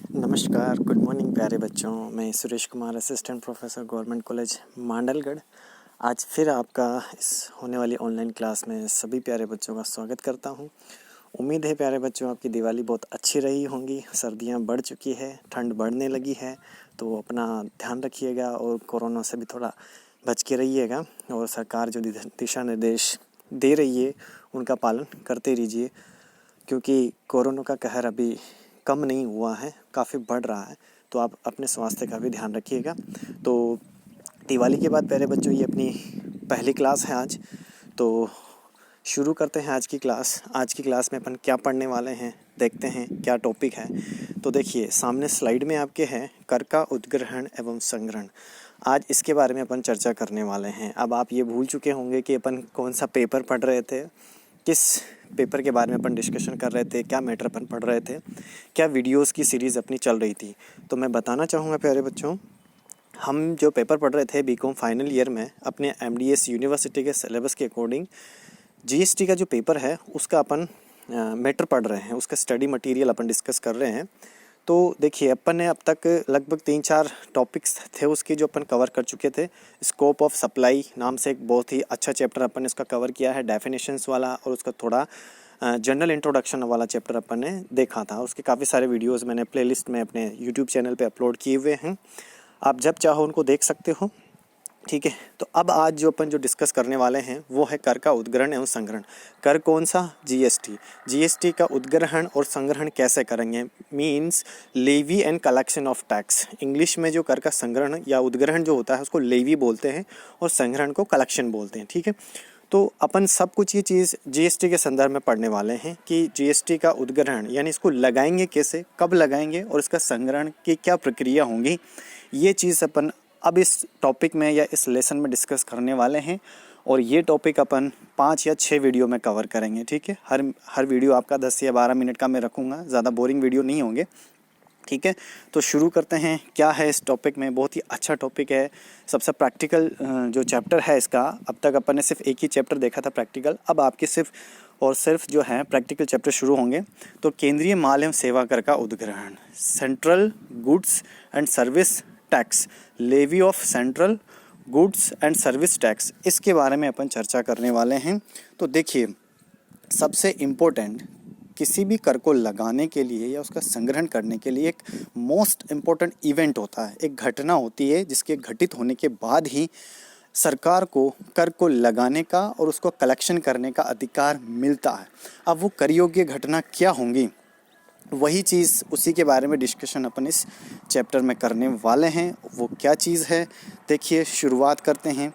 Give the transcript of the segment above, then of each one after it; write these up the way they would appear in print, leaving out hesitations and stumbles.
नमस्कार, good morning प्यारे बच्चों। मैं Suresh Kumar, assistant professor government college Mandalgarh, आज फिर आपका इस होने वाली ऑनलाइन क्लास में सभी प्यारे बच्चों का स्वागत करता हूं। उम्मीद है प्यारे बच्चों आपकी दिवाली बहुत अच्छी रही होंगी। सर्दियां बढ़ चुकी है, ठंड बढ़ने लगी है, तो अपना ध्यान रखिएगा और कोरोना से भी थोड़ा बच के रहिएगा। और सरकार जो दिशा निर्देश दे रही है उनका पालन करते रहिए, क्योंकि कोरोना का कहर अभी कम नहीं हुआ है, काफ़ी बढ़ रहा है। तो आप अपने स्वास्थ्य का भी ध्यान रखिएगा। तो दिवाली के बाद प्यारे बच्चों ये अपनी पहली क्लास है आज, तो शुरू करते हैं आज की क्लास। आज की क्लास में अपन क्या पढ़ने वाले हैं, देखते हैं क्या टॉपिक है। तो देखिए सामने स्लाइड में आपके है कर का उद्ग्रहण एवं संग्रहण। आज इसके बारे में अपन चर्चा करने वाले हैं। अब आप ये भूल चुके होंगे कि अपन कौन सा पेपर पढ़ रहे थे, किस पेपर के बारे में अपन डिस्कशन कर रहे थे, क्या मैटर अपन पढ़ रहे थे, क्या वीडियोस की सीरीज़ अपनी चल रही थी। तो मैं बताना चाहूँगा प्यारे बच्चों, हम जो पेपर पढ़ रहे थे बीकॉम फाइनल ईयर में अपने एमडीएस यूनिवर्सिटी के सिलेबस के अकॉर्डिंग जीएसटी का जो पेपर है उसका अपन मैटर पढ़ रहे हैं, उसका स्टडी मटेरियल अपन डिस्कस कर रहे हैं। तो देखिए अपन ने अब तक लगभग 3-4 टॉपिक्स थे उसके जो अपन कवर कर चुके थे। स्कोप ऑफ सप्लाई नाम से एक बहुत ही अच्छा चैप्टर अपन ने इसका कवर किया है, डेफिनेशंस वाला, और उसका थोड़ा जनरल इंट्रोडक्शन वाला चैप्टर अपन ने देखा था। उसके काफ़ी सारे वीडियोस मैंने प्लेलिस्ट में अपने यूट्यूब चैनल पे अपलोड किए हुए हैं, आप जब चाहो उनको देख सकते हो। ठीक है, तो अब आज जो अपन जो डिस्कस करने वाले हैं वो है कर का उद्ग्रहण एवं संग्रहण। कर कौन सा? जीएसटी। जीएसटी का उद्ग्रहण और संग्रहण कैसे करेंगे, means levy and collection of tax. English में जो कर का संग्रहण या उद्ग्रहण जो होता है उसको लेवी बोलते हैं और संग्रहण को कलेक्शन बोलते हैं। ठीक है, तो अपन सब कुछ ये चीज़ जीएसटी के संदर्भ में पढ़ने वाले हैं कि जीएसटी का उद्ग्रहण यानी इसको लगाएंगे कैसे, कब लगाएंगे और इसका संग्रहण की क्या प्रक्रिया होंगी। ये चीज़ अपन अब इस टॉपिक में या इस लेसन में डिस्कस करने वाले हैं, और ये टॉपिक अपन 5 या 6 वीडियो में कवर करेंगे। ठीक है, हर वीडियो आपका 10 या 12 मिनट का मैं रखूँगा, ज़्यादा बोरिंग वीडियो नहीं होंगे। ठीक है, तो शुरू करते हैं। क्या है इस टॉपिक में? बहुत ही अच्छा टॉपिक है, सबसे प्रैक्टिकल जो चैप्टर है इसका। अब तक अपन ने सिर्फ एक ही चैप्टर देखा था प्रैक्टिकल, अब आपके सिर्फ जो है प्रैक्टिकल चैप्टर शुरू होंगे। तो केंद्रीय माल एवं सेवा कर का उद्ग्रहण, central goods and service tax, levy of central goods and service tax, इसके बारे में अपन चर्चा करने वाले हैं। तो देखिए सबसे इम्पोर्टेंट किसी भी कर को लगाने के लिए या उसका संग्रहण करने के लिए एक मोस्ट इम्पोर्टेंट इवेंट होता है, एक घटना होती है जिसके घटित होने के बाद ही सरकार को कर को लगाने का और उसको कलेक्शन करने का अधिकार मिलता है। अब वो कर योग्य घटना क्या होंगी, वही चीज़ उसी के बारे में डिस्कशन अपन इस चैप्टर में करने वाले हैं। वो क्या चीज़ है, देखिए शुरुआत करते हैं।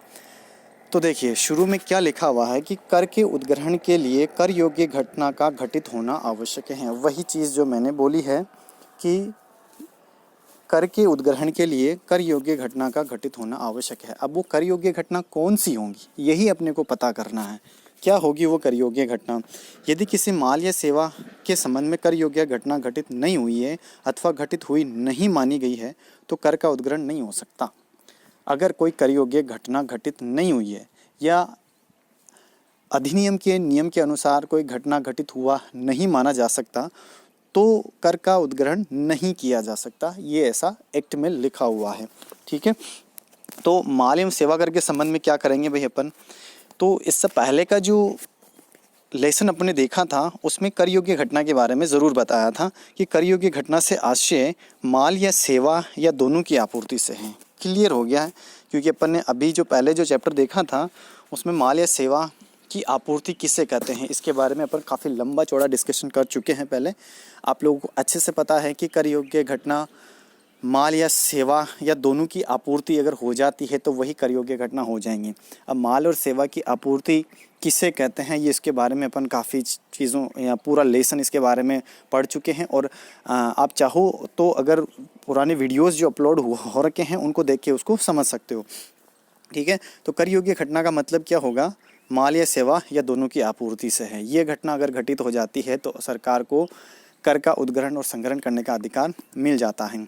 तो देखिए शुरू में क्या लिखा हुआ है कि कर के उद्ग्रहण के लिए कर योग्य घटना का घटित होना आवश्यक है। वही चीज़ जो मैंने बोली है कि कर के उद्ग्रहण के लिए कर योग्य घटना का घटित होना आवश्यक है। अब वो कर योग्य घटना कौन सी होंगी, यही अपने को पता करना है। क्या होगी वो कर योग्य घटना? यदि किसी माल या सेवा के संबंध में कर योग्य घटना घटित नहीं हुई है अथवा घटित हुई नहीं मानी गई है तो कर का उद्ग्रहण नहीं हो सकता। अगर कोई कर योग्य घटना घटित नहीं हुई है या अधिनियम के नियम के अनुसार कोई घटना घटित हुआ नहीं माना जा सकता तो कर का उद्ग्रहण नहीं किया जा सकता। ये ऐसा एक्ट में लिखा हुआ है। ठीक है, तो माल एवं सेवा कर के संबंध में क्या करेंगे भाई अपन? तो इससे पहले का जो लेसन अपने देखा था उसमें कर योग्य घटना के बारे में ज़रूर बताया था कि कर योग्य घटना से आशय माल या सेवा या दोनों की आपूर्ति से है। क्लियर हो गया है, क्योंकि अपन ने अभी जो पहले जो चैप्टर देखा था उसमें माल या सेवा की आपूर्ति किसे कहते हैं इसके बारे में अपन काफ़ी लंबा चौड़ा डिस्कशन कर चुके हैं पहले। आप लोगों को अच्छे से पता है कि कर योग्य घटना माल या सेवा या दोनों की आपूर्ति अगर हो जाती है तो वही कर योग्य घटना हो जाएंगी। अब माल और सेवा की आपूर्ति किसे कहते हैं ये इसके बारे में अपन काफ़ी चीज़ों या पूरा लेसन इसके बारे में पढ़ चुके हैं, और आप चाहो तो अगर पुराने वीडियोस जो अपलोड हो रखे हैं उनको देख के उसको समझ सकते हो। ठीक है, तो कर योग्य घटना का मतलब क्या होगा? माल या सेवा या दोनों की आपूर्ति से है। ये घटना अगर घटित हो जाती है तो सरकार को कर का उद्ग्रहण और संग्रहण करने का अधिकार मिल जाता है।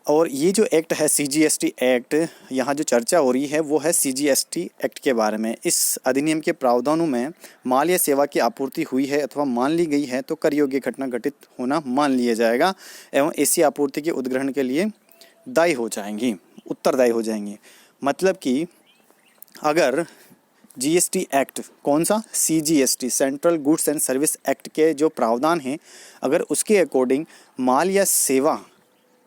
और ये जो एक्ट है CGST एक्ट, यहाँ जो चर्चा हो रही है वो है CGST एक्ट के बारे में। इस अधिनियम के प्रावधानों में माल या सेवा की आपूर्ति हुई है अथवा मान ली गई है तो कर योग्य घटना घटित होना मान लिया जाएगा एवं ऐसी आपूर्ति के उद्ग्रहण के लिए दायी हो जाएंगी, उत्तरदायी हो जाएंगी। मतलब कि अगर GST एक्ट, कौन सा, CGST central goods and service act के जो प्रावधान हैं, अगर उसके अकॉर्डिंग माल या सेवा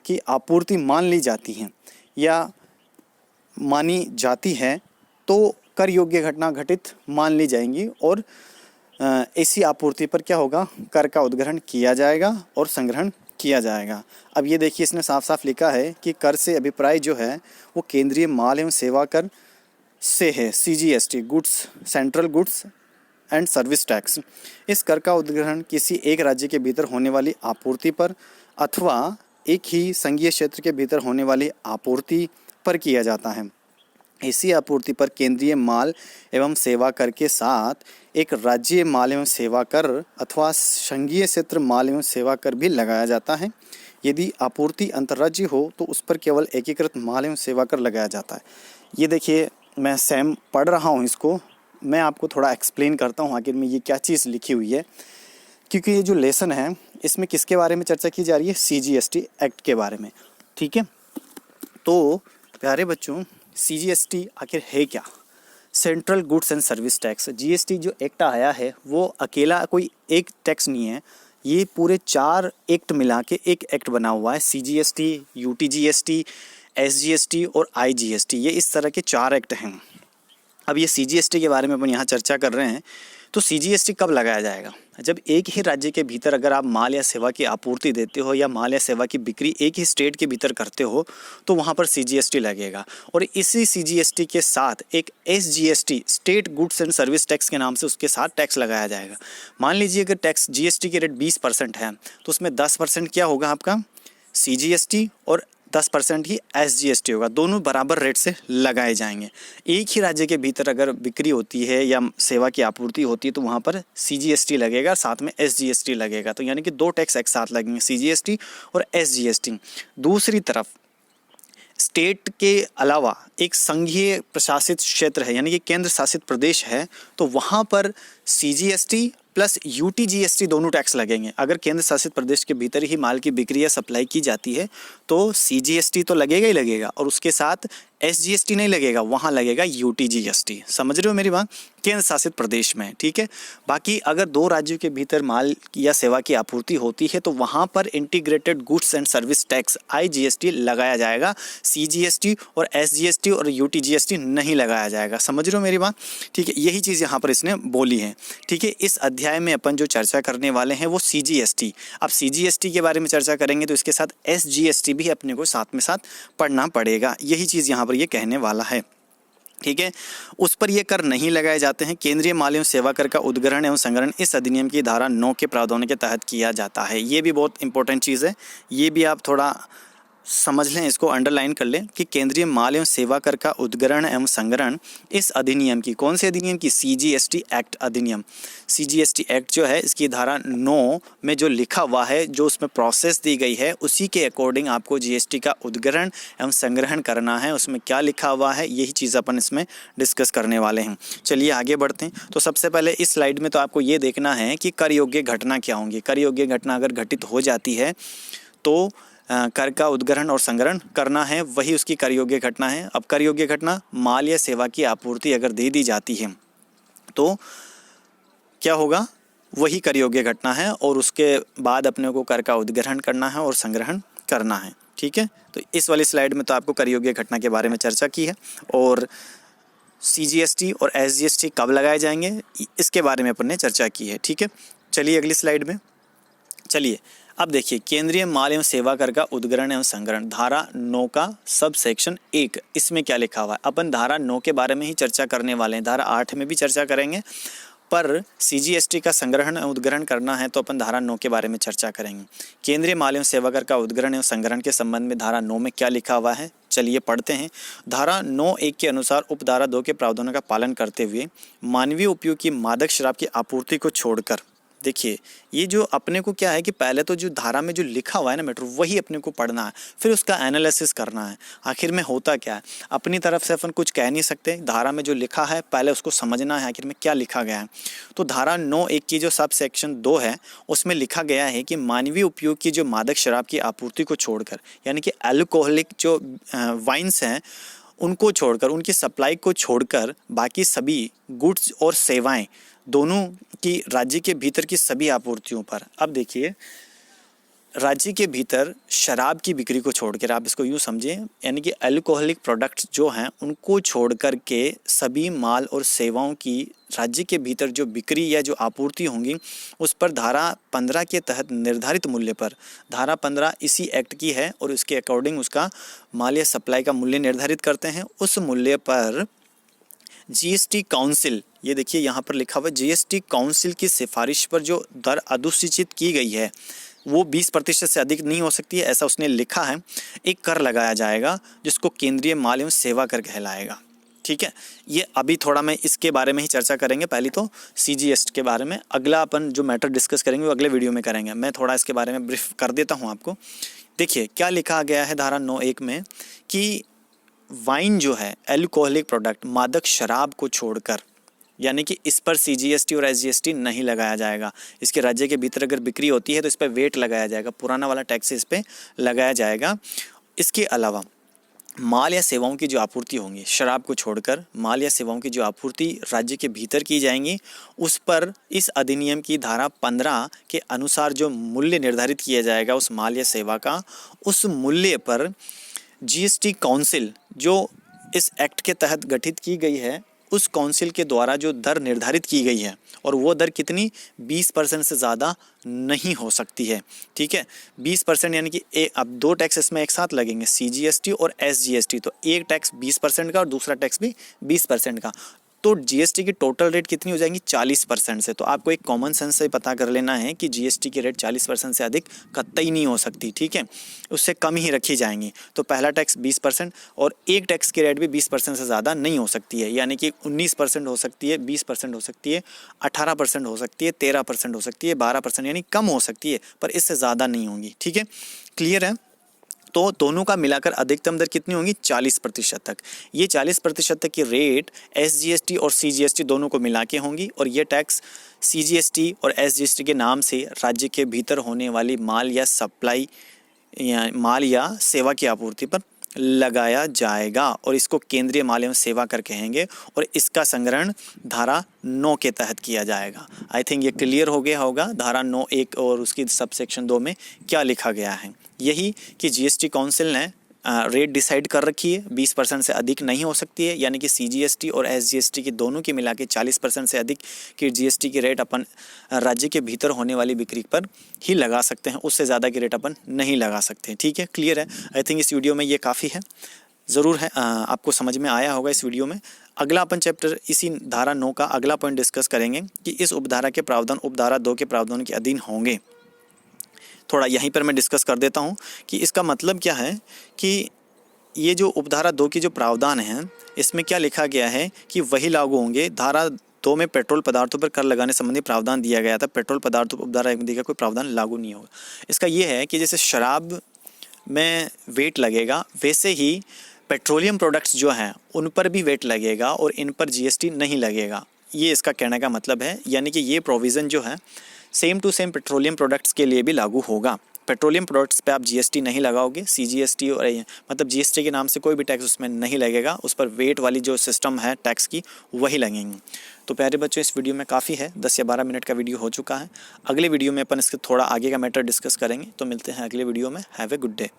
की आपूर्ति मान ली जाती है या मानी जाती है तो कर योग्य घटना घटित मान ली जाएंगी और ऐसी आपूर्ति पर क्या होगा, कर का उद्ग्रहण किया जाएगा और संग्रहण किया जाएगा। अब ये देखिए इसने साफ साफ लिखा है कि कर से अभिप्राय जो है वो केंद्रीय माल एवं सेवा कर से है, CGST goods, central goods and service tax. इस कर का उद्ग्रहण किसी एक राज्य के भीतर होने वाली आपूर्ति पर अथवा एक ही संघीय क्षेत्र के भीतर होने वाली आपूर्ति पर किया जाता है। इसी आपूर्ति पर केंद्रीय माल एवं सेवा कर के साथ एक राज्य माल एवं सेवा कर अथवा संघीय क्षेत्र माल एवं सेवा कर भी लगाया जाता है। यदि आपूर्ति अंतर्राज्यीय हो तो उस पर केवल एकीकृत माल एवं सेवा कर लगाया जाता है। ये देखिए मैं सेम पढ़ रहा हूँ, इसको मैं आपको थोड़ा एक्सप्लेन करता हूँ आखिर में ये क्या चीज़ लिखी हुई है, क्योंकि ये जो लेसन है इसमें किसके बारे में चर्चा की जा रही है, CGST एक्ट के बारे में। ठीक है, तो प्यारे बच्चों CGST आखिर है क्या? Central goods and service tax. GST जो एक्ट आया है वो अकेला कोई एक टैक्स नहीं है, ये पूरे 4 एक्ट मिला के एक एक्ट बना हुआ है। CGST, UTGST, SGST और IGST, ये इस तरह के 4 एक्ट हैं। अब ये CGST के बारे में अपन यहाँ चर्चा कर रहे हैं। तो CGST कब लगाया जाएगा? जब एक ही राज्य के भीतर अगर आप माल या सेवा की आपूर्ति देते हो या माल या सेवा की बिक्री एक ही स्टेट के भीतर करते हो तो वहाँ पर CGST लगेगा। और इसी CGST के साथ एक SGST, state goods and service tax के नाम से उसके साथ टैक्स लगाया जाएगा। मान लीजिए अगर टैक्स GST की रेट 20% है तो उसमें 10% क्या होगा आपका, CGST, और 10% ही SGST होगा। दोनों बराबर रेट से लगाए जाएंगे। एक ही राज्य के भीतर अगर बिक्री होती है या सेवा की आपूर्ति होती है तो वहाँ पर CGST लगेगा, साथ में SGST लगेगा। तो यानी कि 2 टैक्स एक साथ लगेंगे, CGST और SGST। दूसरी तरफ स्टेट के अलावा एक संघीय प्रशासित क्षेत्र है यानी कि केंद्र शासित प्रदेश है तो वहाँ पर CGST प्लस UTGST दोनों टैक्स लगेंगे। अगर केंद्र शासित प्रदेश के भीतर ही माल की बिक्री या सप्लाई की जाती है तो CGST तो लगेगा ही लगेगा और उसके साथ SGST नहीं लगेगा, वहाँ लगेगा UTGST। समझ रहे हो मेरी बात? केंद्र शासित प्रदेश में। ठीक है, बाकी अगर 2 राज्यों के भीतर माल या सेवा की आपूर्ति होती है तो वहाँ पर integrated goods and service tax IGST लगाया जाएगा, CGST और SGST और UTGST नहीं लगाया जाएगा। समझ रहे हो मेरी बात? ठीक है, यही चीज़ यहाँ पर इसने बोली है। ठीक है, इस अध्याय में अपन जो चर्चा करने वाले हैं वो CGST। अब CGST के बारे में चर्चा करेंगे तो इसके साथ SGST भी अपने को साथ में साथ पढ़ना पड़ेगा। यही चीज़ यहाँ पर ये कहने वाला है। ठीक है, उस पर ये कर नहीं लगाए जाते हैं। केंद्रीय माल एवं सेवा कर का उद्ग्रहण एवं संग्रहण इस अधिनियम की धारा 9 के प्रावधानों के तहत किया जाता है। ये भी बहुत इंपॉर्टेंट चीज़ है, ये भी आप थोड़ा समझ लें, इसको अंडरलाइन कर लें कि केंद्रीय माल एवं सेवा कर का उद्ग्रहण एवं संग्रहण इस अधिनियम की, कौन से अधिनियम की, CGST एक्ट अधिनियम। CGST एक्ट जो है इसकी धारा 9 में जो लिखा हुआ है, जो उसमें प्रोसेस दी गई है उसी के अकॉर्डिंग आपको GST का उद्ग्रहण एवं संग्रहण करना है। उसमें क्या लिखा हुआ है यही चीज़ अपन इसमें डिस्कस करने वाले हैं। चलिए आगे बढ़ते हैं। तो सबसे पहले इस स्लाइड में तो आपको ये देखना है कि कर योग्य घटना क्या होंगी। कर योग्य घटना अगर घटित हो जाती है तो कर का उद्ग्रहण और संग्रहण करना है, वही उसकी कर योग्य घटना है। अब कर योग्य घटना माल या सेवा की आपूर्ति अगर दे दी जाती है तो क्या होगा, वही कर योग्य घटना है और उसके बाद अपने को कर का उद्ग्रहण करना है और संग्रहण करना है। ठीक है, तो इस वाली स्लाइड में तो आपको कर योग्य घटना के बारे में चर्चा की है और CGST और SGST कब लगाए जाएंगे इसके बारे में अपन ने चर्चा की है। ठीक है, चलिए अगली स्लाइड में। चलिए अब देखिए, केंद्रीय माल एवं सेवा कर का उद्ग्रहण एवं संग्रहण, धारा 9 का सब सेक्शन 1, इसमें क्या लिखा हुआ है। अपन धारा 9 के बारे में ही चर्चा करने वाले हैं, धारा 8 में भी चर्चा करेंगे, पर CGST का संग्रहण एवं उद्ग्रहण करना है तो अपन धारा 9 के बारे में चर्चा करेंगे। केंद्रीय माल एवं सेवा कर का उद्ग्रहण एवं संग्रहण के संबंध में धारा 9 में क्या लिखा हुआ है, चलिए पढ़ते हैं। धारा 9(1) के अनुसार उपधारा 2 के प्रावधानों का पालन करते हुए मानवीय उपयोग की मादक शराब की आपूर्ति को छोड़कर, देखिए ये जो अपने को क्या है कि पहले तो जो धारा में जो लिखा हुआ है ना मैटर वही अपने को पढ़ना है, फिर उसका एनालिसिस करना है आखिर में होता क्या है। अपनी तरफ से अपन कुछ कह नहीं सकते, धारा में जो लिखा है पहले उसको समझना है आखिर में क्या लिखा गया है। तो धारा 9(1) की जो सब सेक्शन 2 है उसमें लिखा गया है कि मानवीय उपयोग की जो मादक शराब की आपूर्ति को छोड़कर, यानी कि अल्कोहलिक जो वाइन्स हैं उनको छोड़कर, उनकी सप्लाई को छोड़कर बाकी सभी गुड्स और सेवाएं दोनों की राज्य के भीतर की सभी आपूर्तियों पर। अब देखिए राज्य के भीतर शराब की बिक्री को छोड़कर, आप इसको यूँ समझिए, यानी कि अल्कोहलिक प्रोडक्ट्स जो हैं उनको छोड़ कर के सभी माल और सेवाओं की राज्य के भीतर जो बिक्री या जो आपूर्ति होंगी उस पर धारा 15 के तहत निर्धारित मूल्य पर, धारा 15 इसी एक्ट की है और उसके अकॉर्डिंग उसका माल या सप्लाई का मूल्य निर्धारित करते हैं। उस मूल्य पर जीएसटी काउंसिल, ये देखिए यहाँ पर लिखा हुआ है, जीएसटी काउंसिल की सिफारिश पर जो दर अधिसूचित की गई है वो 20% से अधिक नहीं हो सकती है, ऐसा उसने लिखा है। एक कर लगाया जाएगा जिसको केंद्रीय माल एवं सेवा कर कहलाएगा। ठीक है, ये अभी थोड़ा मैं इसके बारे में ही चर्चा करेंगे, पहले तो सीजीएसटी के बारे में। अगला अपन जो मैटर डिस्कस करेंगे वो अगले वीडियो में करेंगे। मैं थोड़ा इसके बारे में ब्रीफ कर देता हूँ आपको। देखिए क्या लिखा गया है धारा 9(1) में कि वाइन जो है अल्कोहलिक प्रोडक्ट, मादक शराब को छोड़कर, यानी कि इस पर सीजीएसटी और एसजीएसटी नहीं लगाया जाएगा। इसके राज्य के भीतर अगर बिक्री होती है तो इस पर वेट लगाया जाएगा, पुराना वाला टैक्स इस पर लगाया जाएगा। इसके अलावा माल या सेवाओं की जो आपूर्ति होंगी, शराब को छोड़कर माल या सेवाओं की जो आपूर्ति राज्य के भीतर की जाएंगी उस पर इस अधिनियम की धारा 15 के अनुसार जो मूल्य निर्धारित किया जाएगा उस माल या सेवा का, उस मूल्य पर जीएसटी काउंसिल जो इस एक्ट के तहत गठित की गई है उस काउंसिल के द्वारा जो दर निर्धारित की गई है, और वो दर कितनी, 20% से ज़्यादा नहीं हो सकती है। ठीक है, 20% यानी कि अब 2 टैक्स इसमें एक साथ लगेंगे, सीजीएसटी और एसजीएसटी। तो एक टैक्स 20% का और दूसरा टैक्स भी 20% का, तो जीएसटी की टोटल रेट कितनी हो जाएंगी, 40% से। तो आपको एक कॉमन सेंस से पता कर लेना है कि जीएसटी की रेट 40% से अधिक कतई नहीं हो सकती। ठीक है, उससे कम ही रखी जाएंगी। तो पहला टैक्स 20% और एक टैक्स की रेट भी 20% से ज़्यादा नहीं हो सकती है, यानी कि 19% हो सकती है, 20% हो सकती है, 18% हो सकती है, 13% हो सकती है, 12% यानी कम हो सकती है, पर इससे ज़्यादा नहीं होंगी। ठीक है, क्लियर है। तो दोनों का मिलाकर अधिकतम दर कितनी होगी, 40% तक। ये 40% तक की रेट एसजीएसटी और सीजीएसटी दोनों को मिला के होंगी, और ये टैक्स सीजीएसटी और एसजीएसटी के नाम से राज्य के भीतर होने वाली माल या सप्लाई या माल या सेवा की आपूर्ति पर लगाया जाएगा, और इसको केंद्रीय माल एवं सेवा कर कहेंगे, और इसका संग्रहण धारा 9 के तहत किया जाएगा। आई थिंक ये क्लियर हो गया होगा धारा 9(1) और उसकी सब सेक्शन 2 में क्या लिखा गया है। यही कि जीएसटी काउंसिल ने रेट डिसाइड कर रखी है, 20% से अधिक नहीं हो सकती है, यानी कि सीजीएसटी और एसजीएसटी की दोनों की मिला के 40% से अधिक की जीएसटी की रेट अपन राज्य के भीतर होने वाली बिक्री पर ही लगा सकते हैं, उससे ज़्यादा की रेट अपन नहीं लगा सकते। ठीक है, क्लियर है। आई थिंक इस वीडियो में ये काफ़ी है, ज़रूर है आपको समझ में आया होगा इस वीडियो में। अगला अपन चैप्टर इसी धारा 9 का अगला पॉइंट डिस्कस करेंगे कि इस उपधारा के प्रावधान उपधारा 2 के प्रावधान के अधीन होंगे। थोड़ा यहीं पर मैं डिस्कस कर देता हूँ कि इसका मतलब क्या है कि ये जो उपधारा 2 की जो प्रावधान है इसमें क्या लिखा गया है कि वही लागू होंगे। धारा 2 में पेट्रोल पदार्थों पर कर लगाने संबंधी प्रावधान दिया गया था, पेट्रोल पदार्थों पर उपधारा 1 का कोई प्रावधान लागू नहीं होगा। इसका ये है कि जैसे शराब में वेट लगेगा वैसे ही पेट्रोलियम प्रोडक्ट्स जो हैं उन पर भी वेट लगेगा और इन पर जीएसटी नहीं लगेगा, ये इसका कहने का मतलब है। यानी कि ये प्रोविज़न जो है same to same petroleum products के लिए भी लागू होगा। पेट्रोलियम प्रोडक्ट्स पे आप जीएसटी नहीं लगाओगे, सीजीएसटी और मतलब जीएसटी के नाम से कोई भी टैक्स उसमें नहीं लगेगा, उस पर वेट वाली जो सिस्टम है टैक्स की वही लगेंगे। तो प्यारे बच्चों इस वीडियो में काफ़ी है, 10 या 12 मिनट का वीडियो हो चुका है। अगले वीडियो में अपन इसके थोड़ा आगे का मैटर डिस्कस करेंगे। तो मिलते हैं अगले वीडियो में। Have a good day.